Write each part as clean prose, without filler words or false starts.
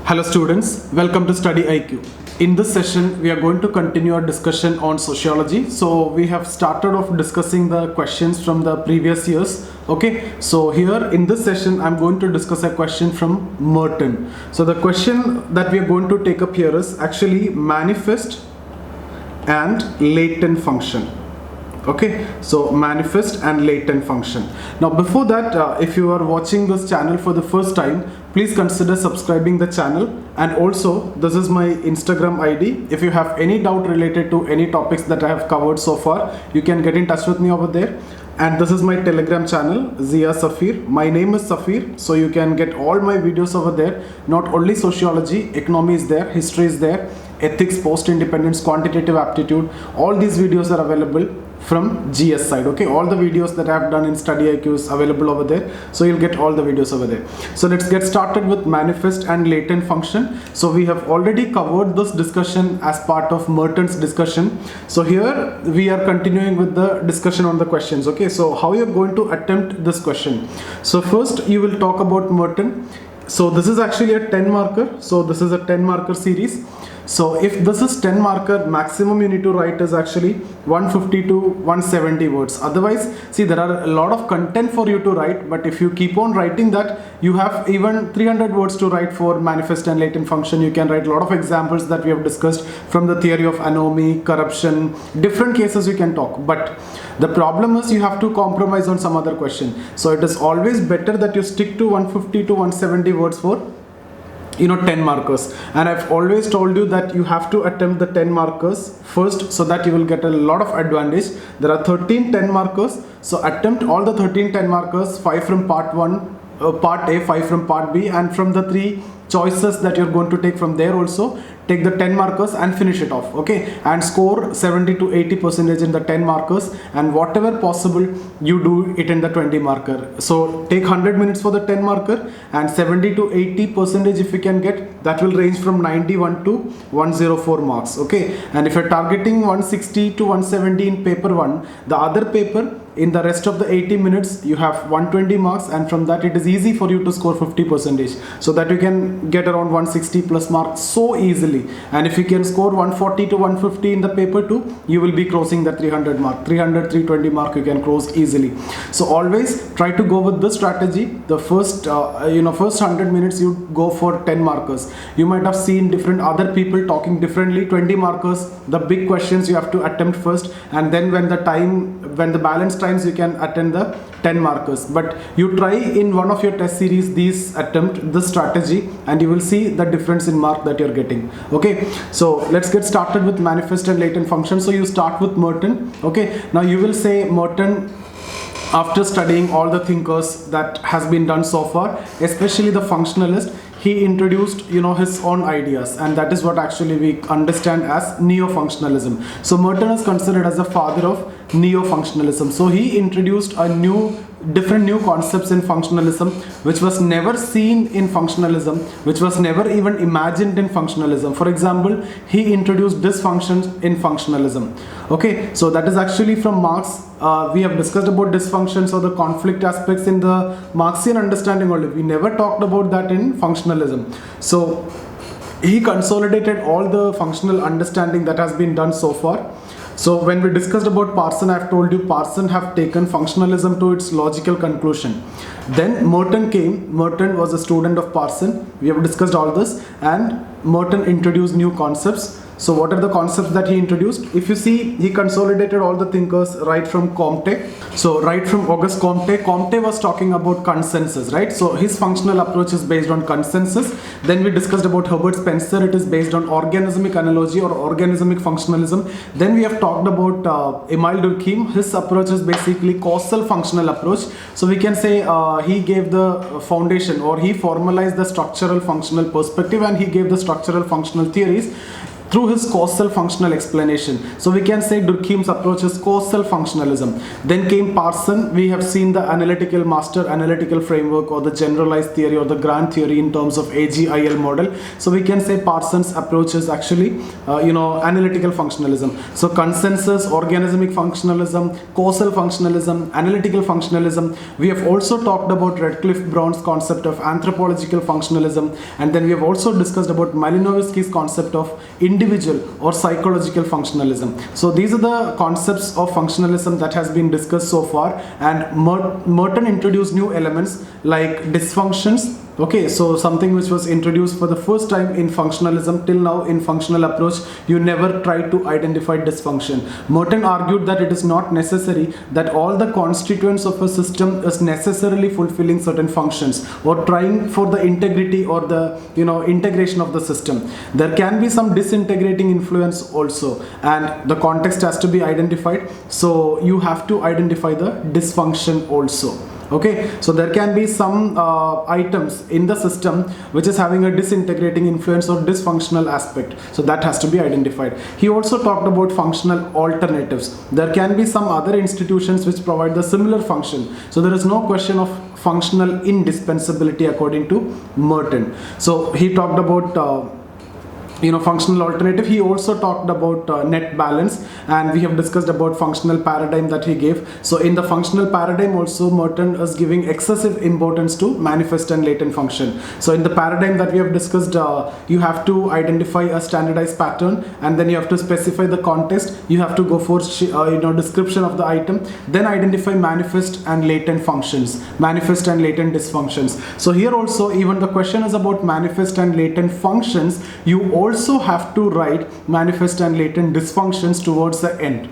Hello students, welcome to StudyIQ. In this session, we are going to continue our discussion on sociology. So we have started off discussing the questions from the previous years. Okay, so here in this session, I'm going to discuss a question from Merton. So the question that we are going to take up here is actually manifest and latent function. Okay, so manifest and latent function. Now before that, if you are watching this channel for the first time, please consider subscribing the channel, and also this is my Instagram ID. If you have any doubt related to any topics that I have covered so far, you can get in touch with me over there. And this is my Telegram channel, Zia Safir. My name is Safir, so you can get all my videos over there. Not only sociology, economy is there, history is there, ethics, post-independence, quantitative aptitude. All these videos are available from GS side. Okay, all the videos that I have done in StudyIQ is available over there, so you'll get all the videos over there. So let's get started with manifest and latent function. So we have already covered this discussion as part of Merton's discussion. So here we are continuing with the discussion on the questions. Okay, so how you're going to attempt this question? So first you will talk about Merton. So this is actually a 10 marker. So this is a 10 marker series. So if this is 10 marker, maximum you need to write is actually 150 to 170 words. Otherwise, see, there are a lot of content for you to write, but if you keep on writing that, you have even 300 words to write for manifest and latent function. You can write a lot of examples that we have discussed from the theory of anomie, corruption, different cases you can talk. But the problem is you have to compromise on some other question. So it is always better that you stick to 150 to 170 words for 10 markers. And I've always told you that you have to attempt the 10 markers first, so that you will get a lot of advantage. There are 13 10 markers, so attempt all the 13 10 markers, 5 from part 1, part A, 5 from part B, and from the 3 choices that you're going to take from there also, take the 10 markers and finish it off. Okay, and score 70 to 80% in the 10 markers, and whatever possible you do it in the 20 marker. So take 100 minutes for the 10 marker, and 70 to 80% if you can get, that will range from 91 to 104 marks. Okay, and if you're targeting 160 to 170 in paper 1, the other paper, in the rest of the 80 minutes you have 120 marks, and from that it is easy for you to score 50%, so that you can get around 160 plus marks so easily. And if you can score 140 to 150 in the paper 2, you will be crossing the 300 mark, 320 mark you can cross easily. So always try to go with this strategy. The first first 100 minutes you go for 10 markers. You might have seen different other people talking differently. 20 markers, the big questions you have to attempt first, and then when the balance times you can attend the 10 markers. But you try in one of your test series attempt this strategy, and you will see the difference in mark that you're getting. Okay, so let's get started with manifest and latent function. So you start with Merton. Okay, now you will say Merton, after studying all the thinkers that has been done so far, especially the functionalist, he introduced his own ideas, and that is what actually we understand as neo-functionalism. So Merton is considered as the father of neo-functionalism. So he introduced different new concepts in functionalism, which was never seen in functionalism, which was never even imagined in functionalism. For example, he introduced dysfunctions in functionalism. Okay, so that is actually from Marx. We have discussed about dysfunctions or the conflict aspects in the Marxian understanding only. We never talked about that in functionalism. So he consolidated all the functional understanding that has been done so far. So when we discussed about Parson, I have told you Parson have taken functionalism to its logical conclusion. Then Merton came. Merton was a student of Parson. We have discussed all this, and Merton introduced new concepts. So what are the concepts that he introduced? If you see, he consolidated all the thinkers right from Comte. So right from Auguste Comte. Comte was talking about consensus, right? So his functional approach is based on consensus. Then we discussed about Herbert Spencer. It is based on organismic analogy or organismic functionalism. Then we have talked about Emile Durkheim. His approach is basically causal functional approach. So we can say he gave the foundation, or he formalized the structural functional perspective, and he gave the structural functional theories. through his causal functional explanation. So we can say Durkheim's approach is causal functionalism. Then came Parson. We have seen the analytical master analytical framework, or the generalized theory, or the grand theory in terms of AGIL model. So we can say Parson's approach is actually analytical functionalism. So consensus, organismic functionalism, causal functionalism, analytical functionalism. We have also talked about Radcliffe Brown's concept of anthropological functionalism, and then we have also discussed about Malinowski's concept of individual or psychological functionalism. So these are the concepts of functionalism that has been discussed so far, and Merton introduced new elements like dysfunctions. Okay, so something which was introduced for the first time in functionalism. Till now in functional approach, you never tried to identify dysfunction. Merton argued that it is not necessary that all the constituents of a system is necessarily fulfilling certain functions or trying for the integrity or the integration of the system. There can be some disintegrating influence also, and the context has to be identified. So you have to identify the dysfunction also. Okay, so there can be some items in the system which is having a disintegrating influence or dysfunctional aspect, so that has to be identified. He also talked about functional alternatives. There can be some other institutions which provide the similar function, so there is no question of functional indispensability according to Merton. So he talked about functional alternative. He also talked about net balance, and we have discussed about functional paradigm that he gave. So in the functional paradigm also, Merton is giving excessive importance to manifest and latent function. So in the paradigm that we have discussed, you have to identify a standardized pattern, and then you have to specify the context. You have to go for description of the item, then identify manifest and latent functions, manifest and latent dysfunctions. So here also, even the question is about manifest and latent functions, you also have to write manifest and latent dysfunctions towards the end.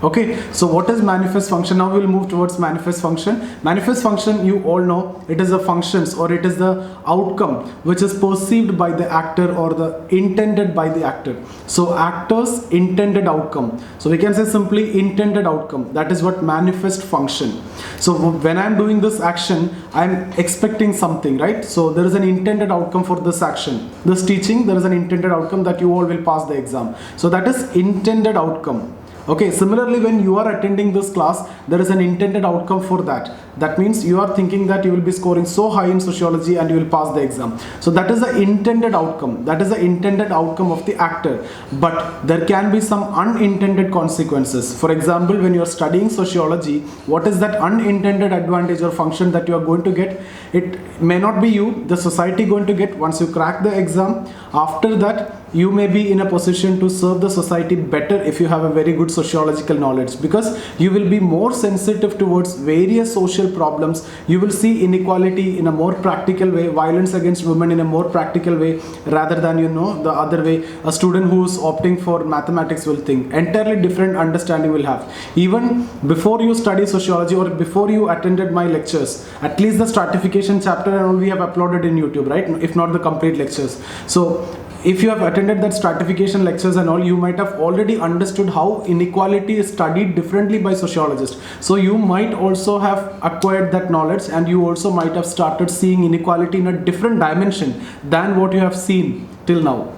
Okay, so what is manifest function? Now we will move towards manifest function. Manifest function, you all know, it is the functions, or it is the outcome which is perceived by the actor or the intended by the actor. So actor's intended outcome. So we can say simply intended outcome. That is what manifest function. So when I am doing this action, I am expecting something, right? So there is an intended outcome for this action. This teaching, there is an intended outcome that you all will pass the exam. So that is intended outcome. Okay, similarly, when you are attending this class, there is an intended outcome for that. That means you are thinking that you will be scoring so high in sociology and you will pass the exam. So that is the intended outcome. That is the intended outcome of the actor. But there can be some unintended consequences. For example, when you are studying sociology, what is that unintended advantage or function that you are going to get? It may not be you, the society going to get once you crack the exam. After that, you may be in a position to serve the society better if you have a very good sociological knowledge, because you will be more sensitive towards various social problems. You will see inequality in a more practical way, violence against women in a more practical way, rather than the other way. A student who is opting for mathematics will think entirely different understanding will have. Even before you study sociology or before you attended my lectures, at least the stratification chapter and all we have uploaded in YouTube, right? If not the complete lectures. So if you have attended that stratification lectures and all, you might have already understood how inequality is studied differently by sociologists. So you might also have acquired that knowledge, and you also might have started seeing inequality in a different dimension than what you have seen till now.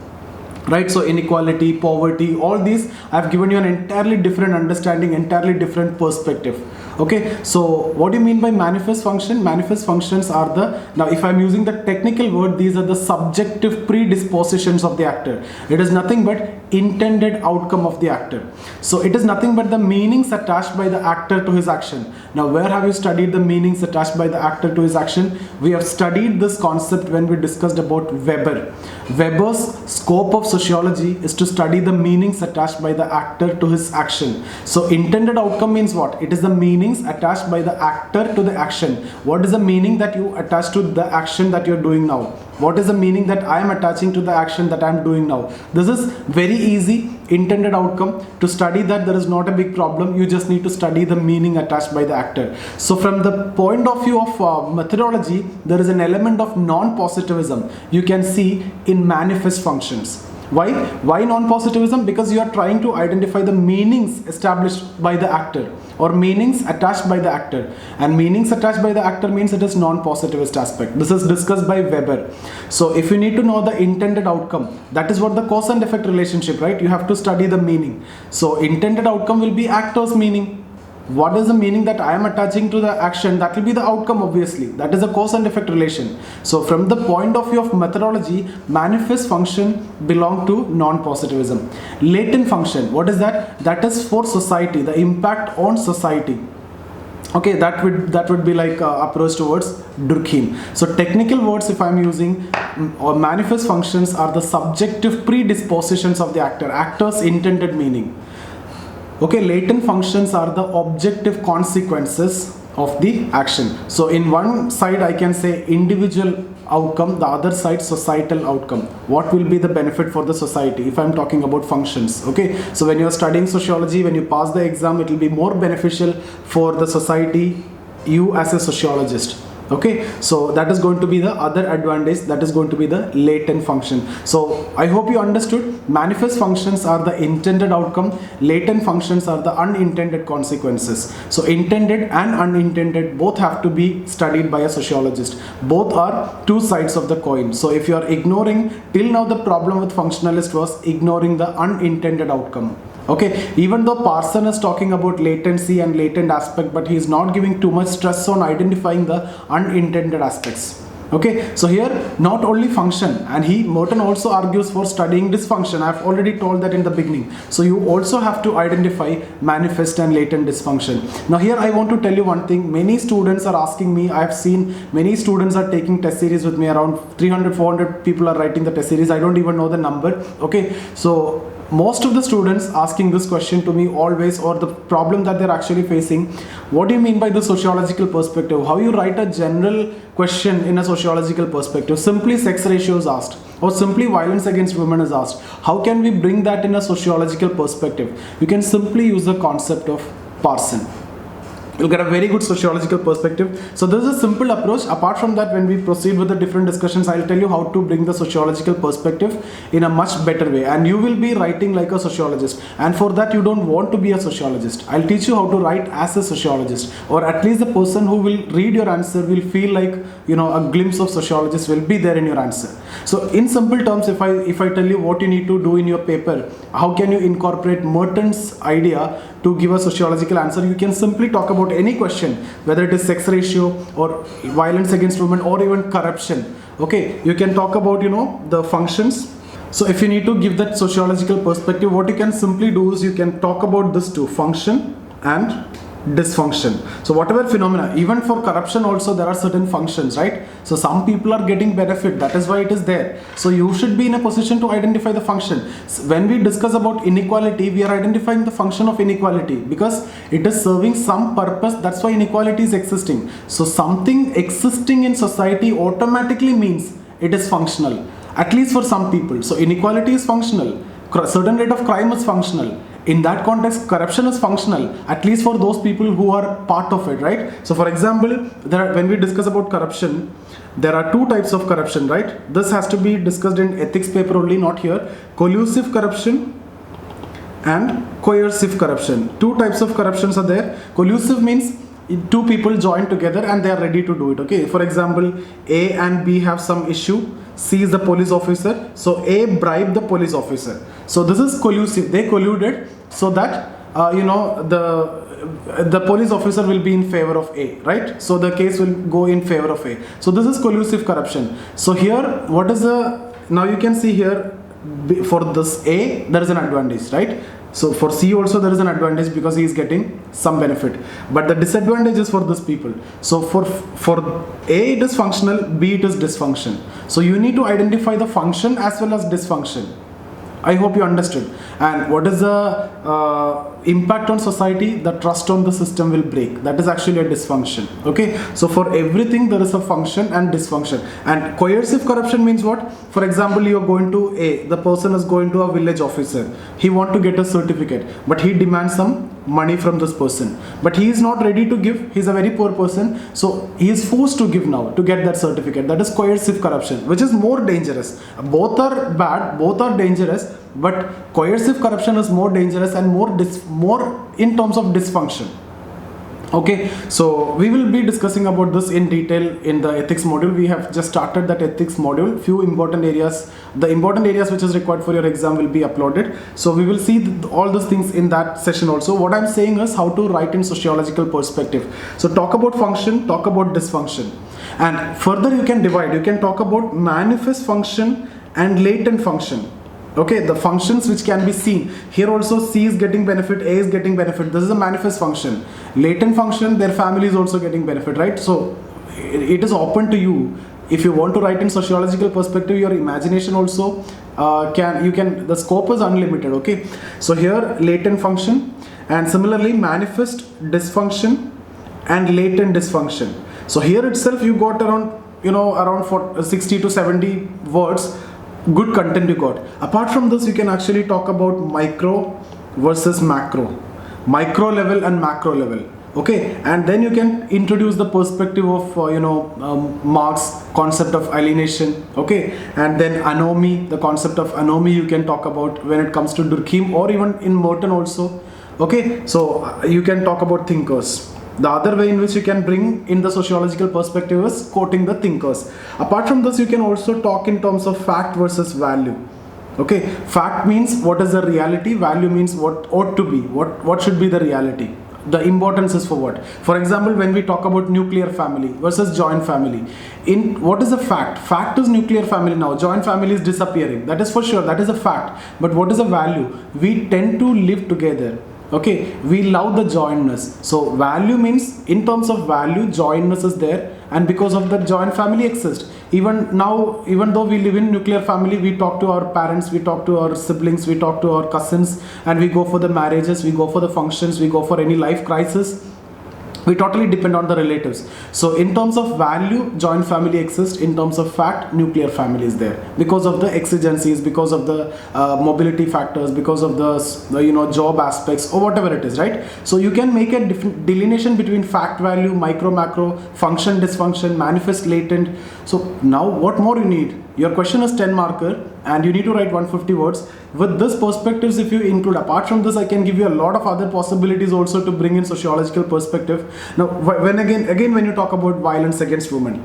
Right, so inequality, poverty, all these I have given you an entirely different understanding, entirely different perspective. Okay, so what do you mean by manifest function? Manifest functions are now if I'm using the technical word, these are the subjective predispositions of the actor. It is nothing but intended outcome of the actor. So it is nothing but the meanings attached by the actor to his action. Now where have you studied the meanings attached by the actor to his action? We have studied this concept when we discussed about Weber. Weber's scope of sociology is to study the meanings attached by the actor to his action. So intended outcome means what? It is the meanings attached by the actor to the action. What is the meaning that you attach to the action that you're doing now? What is the meaning that I am attaching to the action that I am doing now? This is very easy. Intended outcome, to study that there is not a big problem. You just need to study the meaning attached by the actor. So from the point of view of methodology, there is an element of non-positivism you can see in manifest functions. Why non-positivism? Because you are trying to identify the meanings established by the actor. or meanings attached by the actor. And meanings attached by the actor means it is non-positivist aspect. This is discussed by Weber. So if you need to know the intended outcome, that is what the cause and effect relationship, right? You have to study the meaning. So intended outcome will be actor's meaning. What is the meaning that I am attaching to the action? That will be the outcome, obviously. That is a cause and effect relation. So from the point of view of methodology, manifest function belong to non-positivism. Latent function, what is that? That is for society, the impact on society. Okay, that would be like approach towards Durkheim. So technical words, if I'm using, or manifest functions are the subjective predispositions of the actor, actor's intended meaning. Okay, latent functions are the objective consequences of the action. So in one side I can say individual outcome, the other side societal outcome. What will be the benefit for the society if I'm talking about functions? Okay, so when you're studying sociology, when you pass the exam, it will be more beneficial for the society, you as a sociologist. Okay, so that is going to be the other advantage, that is going to be the latent function. So I hope you understood. Manifest functions are the intended outcome, latent functions are the unintended consequences. So intended and unintended both have to be studied by a sociologist. Both are two sides of the coin. So if you are ignoring, till now the problem with functionalist was ignoring the unintended outcome. Okay, even though Parson is talking about latency and latent aspect, but he is not giving too much stress on identifying the unintended aspects. Okay, so here not only function, and Merton also argues for studying dysfunction. I've already told that in the beginning. So you also have to identify manifest and latent dysfunction. Now here I want to tell you one thing. Many students are asking me, I've seen many students are taking test series with me, around 300-400 people are writing the test series. I don't even know the number. Okay, so most of the students asking this question to me always, or the problem that they're actually facing, what do you mean by the sociological perspective? How you write a general question in a sociological perspective? Simply sex ratio is asked, or simply violence against women is asked. How can we bring that in a sociological perspective? You can simply use the concept of Parson. You'll get a very good sociological perspective. So this is a simple approach. Apart from that, when we proceed with the different discussions, I'll tell you how to bring the sociological perspective in a much better way. And you will be writing like a sociologist. And for that, you don't want to be a sociologist. I'll teach you how to write as a sociologist. Or at least the person who will read your answer will feel like, you know, a glimpse of sociologist will be there in your answer. So in simple terms, if I tell you what you need to do in your paper, how can you incorporate Merton's idea to give a sociological answer? You can simply talk about any question, whether it is sex ratio or violence against women or even corruption. Okay, you can talk about, you know, the functions. So if you need to give that sociological perspective, what you can simply do is you can talk about this two, function and dysfunction. So whatever phenomena, even for corruption also there are certain functions, right? So some people are getting benefit, that is why it is there. So you should be in a position to identify the function. So when we discuss about inequality, we are identifying the function of inequality because it is serving some purpose. That's why inequality is existing. So something existing in society automatically means it is functional, at least for some people. So inequality is functional, certain rate of crime is functional. In that context, corruption is functional, at least for those people who are part of it, right? So for example, when we discuss about corruption, there are two types of corruption, right? This has to be discussed in ethics paper only, not here. Collusive corruption and coercive corruption. Two types of corruptions are there. Collusive means two people join together and they are ready to do it. Okay, for example, A and B have some issue. C is the police officer, so A bribed the police officer. So this is collusive. They colluded so that the police officer will be in favor of A, right? So the case will go in favor of A. So this is collusive corruption. So here, what is the, now you can see here, for this A, there is an advantage, right? So for C also there is an advantage because he is getting some benefit, but the disadvantage is for these people. So for A it is functional, B it is dysfunction. So you need to identify the function as well as dysfunction. I hope you understood. And what is the impact on society? The trust on the system will break. That is actually a dysfunction. Okay, so for everything there is a function and dysfunction. And coercive corruption means what? For example, you are going to A, the person is going to a village officer. He wants to get a certificate, but he demands some money from this person, but he is not ready to give. He is a very poor person, so he is forced to give now to get that certificate. That is coercive corruption, which is more dangerous. Both are bad, both are dangerous, but coercive corruption is more dangerous and more in terms of dysfunction. Okay, so we will be discussing about this in detail in the ethics module. We have just started that ethics module. Few important areas, the important areas which is required for your exam will be uploaded. So we will see all those things in that session also. What I'm saying is how to write in sociological perspective. So talk about function, talk about dysfunction. And further you can divide, you can talk about manifest function and latent function. Okay, the functions which can be seen. Here also C is getting benefit, A is getting benefit. This is a manifest function. Latent function, their family is also getting benefit, right? So it is open to you. If you want to write in sociological perspective, your imagination also the scope is unlimited. Okay, so here latent function, and similarly manifest dysfunction and latent dysfunction. So here itself you got around 60 to 70 words. Good content you got. Apart from this, you can actually talk about micro versus macro, micro level and macro level. Okay, and then you can introduce the perspective of Marx concept of alienation. Okay, and then anomie, the concept of anomie you can talk about when it comes to Durkheim or even in Merton also. Okay, so you can talk about thinkers. The other way in which you can bring in the sociological perspective is quoting the thinkers. Apart from this, you can also talk in terms of fact versus value. Okay, fact means what is the reality, value means what ought to be, what should be the reality. The importance is for what. For example, when we talk about nuclear family versus joint family, in what is the fact? Fact is nuclear family now, joint family is disappearing. That is for sure, that is a fact. But what is the value? We tend to live together. Okay, we love the jointness. So value means, in terms of value, jointness is there, and because of that joint family exists. Even now, even though we live in nuclear family, we talk to our parents, we talk to our siblings, we talk to our cousins, and we go for the marriages, we go for the functions, we go for any life crisis. We totally depend on the relatives. So in terms of value, joint family exists. In terms of fact, nuclear family is there because of the exigencies, because of the mobility factors, because of the job aspects or whatever it is, right? So you can make a different delineation between fact, value, micro, macro, function, dysfunction, manifest, latent. So now what more you need? Your question is 10 marker and you need to write 150 words. With this perspectives, if you include, apart from this, I can give you a lot of other possibilities also to bring in sociological perspective. Now, when you talk about violence against women,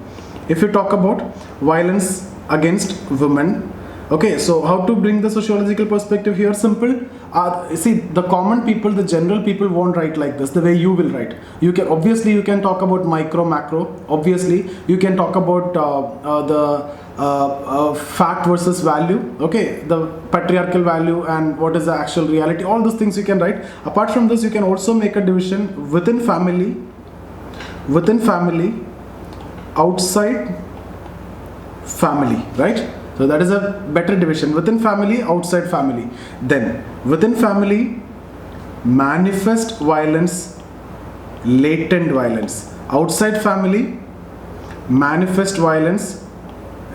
if you talk about violence against women, okay, so how to bring the sociological perspective here? Simple. See, the common people, the general people won't write like this, the way you will write. You can talk about micro, macro. Obviously, you can talk about fact versus value. Okay, the patriarchal value and what is the actual reality. All those things you can write. Apart from this, you can also make a division within family, outside family, right? So that is a better division. Within family, outside family. Then within family, manifest violence, latent violence. Outside family, manifest violence,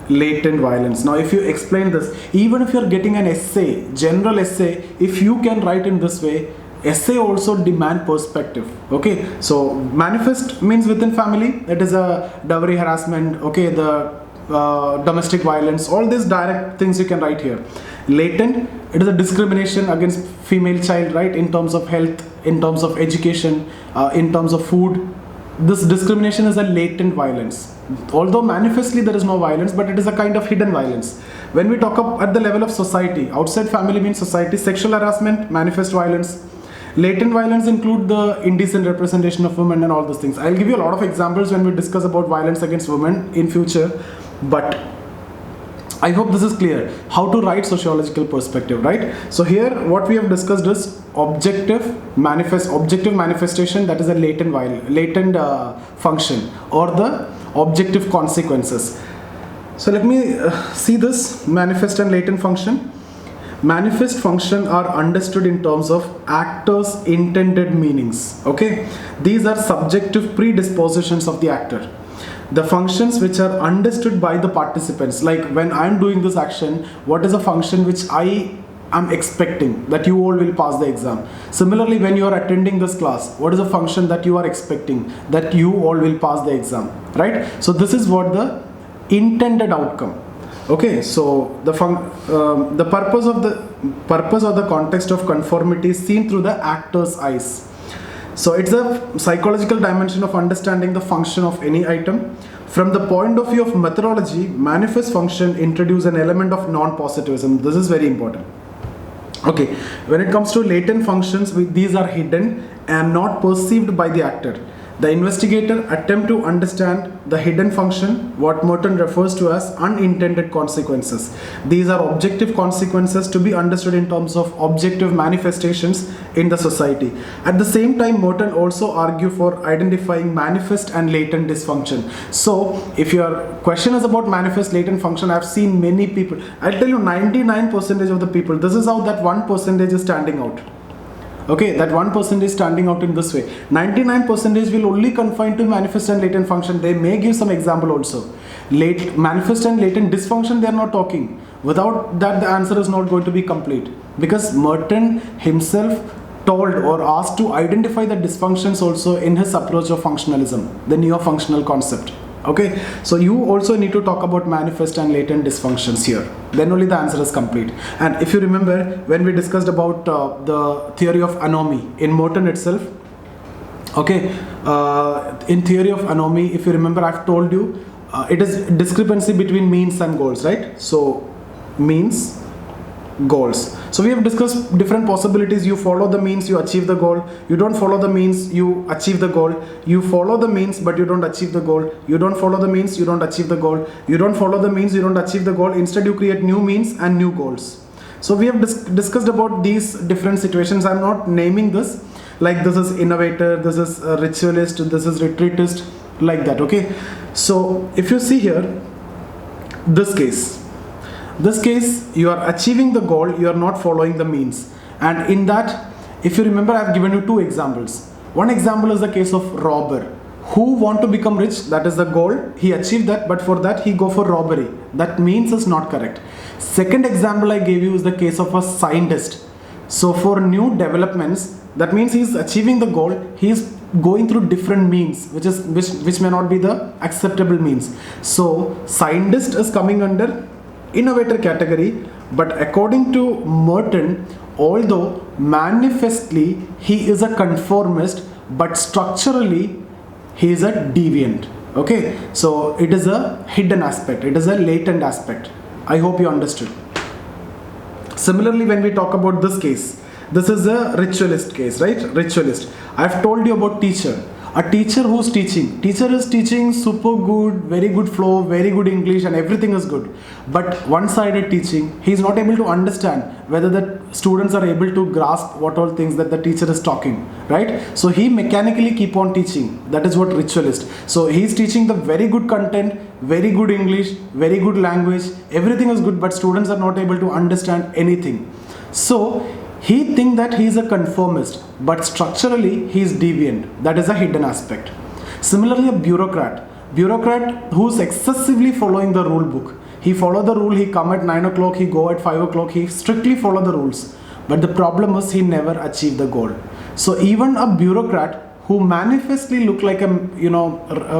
latent violence. Now if you explain this, even if you are getting an essay, general essay, if you can write in this way, essay also demand perspective. Okay, so manifest means within family, it is a dowry harassment, okay, the domestic violence, all these direct things you can write here. Latent, it is a discrimination against female child, right, in terms of health, in terms of education, in terms of food. This discrimination is a latent violence. Although manifestly there is no violence, but it is a kind of hidden violence. When we talk up at the level of society, outside family means society, sexual harassment, manifest violence. Latent violence include the indecent representation of women and all those things. I'll give you a lot of examples when we discuss about violence against women in future, but I hope this is clear how to write sociological perspective, right? So here what we have discussed is objective manifestation, that is a latent function, or the objective consequences. So let me see this manifest and latent function. Manifest function are understood in terms of actors' intended meanings. Okay, these are subjective predispositions of the actor. The functions which are understood by the participants, like when I'm doing this action, what is a function which I am expecting that you all will pass the exam. Similarly, when you are attending this class, what is a function that you are expecting that you all will pass the exam, right? So this is what the intended outcome. Okay, so the purpose or the context of conformity is seen through the actor's eyes. So it's a psychological dimension of understanding the function of any item. From the point of view of methodology, manifest function introduce an element of non-positivism. This is very important. Okay, when it comes to latent functions, these are hidden and not perceived by the actor. The investigator attempt to understand the hidden function, what Merton refers to as unintended consequences. These are objective consequences to be understood in terms of objective manifestations in the society. At the same time, Merton also argue for identifying manifest and latent dysfunction. So, if your question is about manifest latent function, I've seen many people. I'll tell you 99% of the people, this is how that 1% is standing out. Okay, that 1% is standing out in this way. 99% will only confine to manifest and latent function. They may give some example also. Manifest and latent dysfunction, they are not talking. Without that, the answer is not going to be complete. Because Merton himself told or asked to identify the dysfunctions also in his approach of functionalism, the neo-functional concept. Okay, so you also need to talk about manifest and latent dysfunctions here. Then only the answer is complete. And if you remember, when we discussed about the theory of anomy in Merton itself, okay, in theory of anomy, if you remember, I've told you it is discrepancy between means and goals, right? So means, goals. So we have discussed different possibilities. You follow the means, you achieve the goal. You don't follow the means, you achieve the goal. You follow the means, but you don't achieve the goal. You don't follow the means, you don't achieve the goal. You don't follow the means, you don't achieve the goal. Instead, you create new means and new goals. So we have discussed about these different situations. I'm not naming this like this is innovator, this is a ritualist, this is retreatist, like that. Okay. So if you see here, this case, you are achieving the goal, you are not following the means. And in that, if you remember, I have given you two examples. One example is the case of robber who want to become rich. That is the goal. He achieved that, but for that he go for robbery. That means is not correct. Second example I gave you is the case of a scientist. So for new developments, that means he is achieving the goal. He is going through different means, which may not be the acceptable means. So scientist is coming under innovator category, but according to Merton, although manifestly he is a conformist, but structurally he is a deviant. Okay, so it is a hidden aspect, it is a latent aspect. I hope you understood. Similarly, when we talk about this case, this is a ritualist case, right? Ritualist. I've told you about teacher. A teacher who's teaching. Teacher is teaching super good, very good flow, very good English, and everything is good. But one-sided teaching, he is not able to understand whether the students are able to grasp what all things that the teacher is talking, right? So he mechanically keep on teaching. That is what ritualist. So he is teaching the very good content, very good English, very good language, everything is good, but students are not able to understand anything. So he thinks that he is a conformist, but structurally he is deviant. That is a hidden aspect. Similarly, a bureaucrat who is excessively following the rule book. He follow the rule, he come at 9 o'clock, he go at 5 o'clock, he strictly follow the rules. But the problem is he never achieved the goal. So even a bureaucrat who manifestly look like a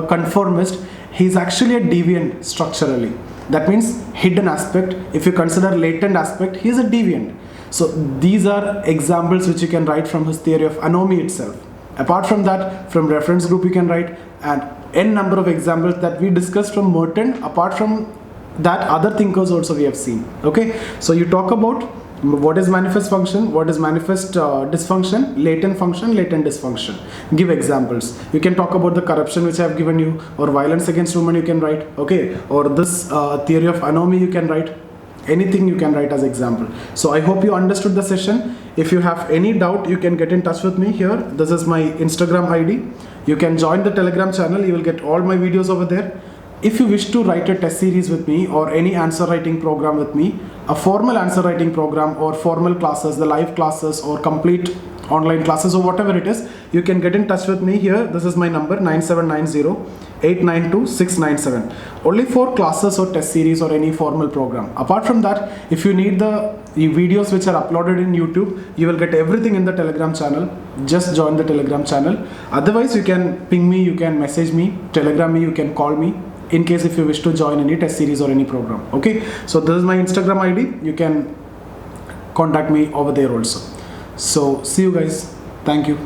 conformist, he is actually a deviant structurally. That means hidden aspect. If you consider latent aspect, he is a deviant. So these are examples which you can write from his theory of anomy itself. Apart from that, from reference group you can write and n number of examples that we discussed from Merton. Apart from that, other thinkers also we have seen. Okay, so you talk about what is manifest function, what is manifest dysfunction, latent function, latent dysfunction. Give examples. You can talk about the corruption which I have given you, or violence against women you can write, okay, or this theory of anomy you can write. Anything you can write as example. So I hope you understood the session. If you have any doubt, you can get in touch with me here. This is my Instagram ID. You can join the Telegram channel. You will get all my videos over there. If you wish to write a test series with me or any answer writing program with me, a formal answer writing program or formal classes, the live classes or complete online classes or whatever it is, you can get in touch with me here. This is my number 9790-892-697. Only for classes or test series or any formal program. Apart from that, if you need the videos which are uploaded in YouTube, you will get everything in the Telegram channel. Just join the Telegram channel. Otherwise, you can ping me, you can message me, Telegram me, you can call me in case if you wish to join any test series or any program. Okay, so this is my Instagram ID. You can contact me over there also. So see you guys. Thank you.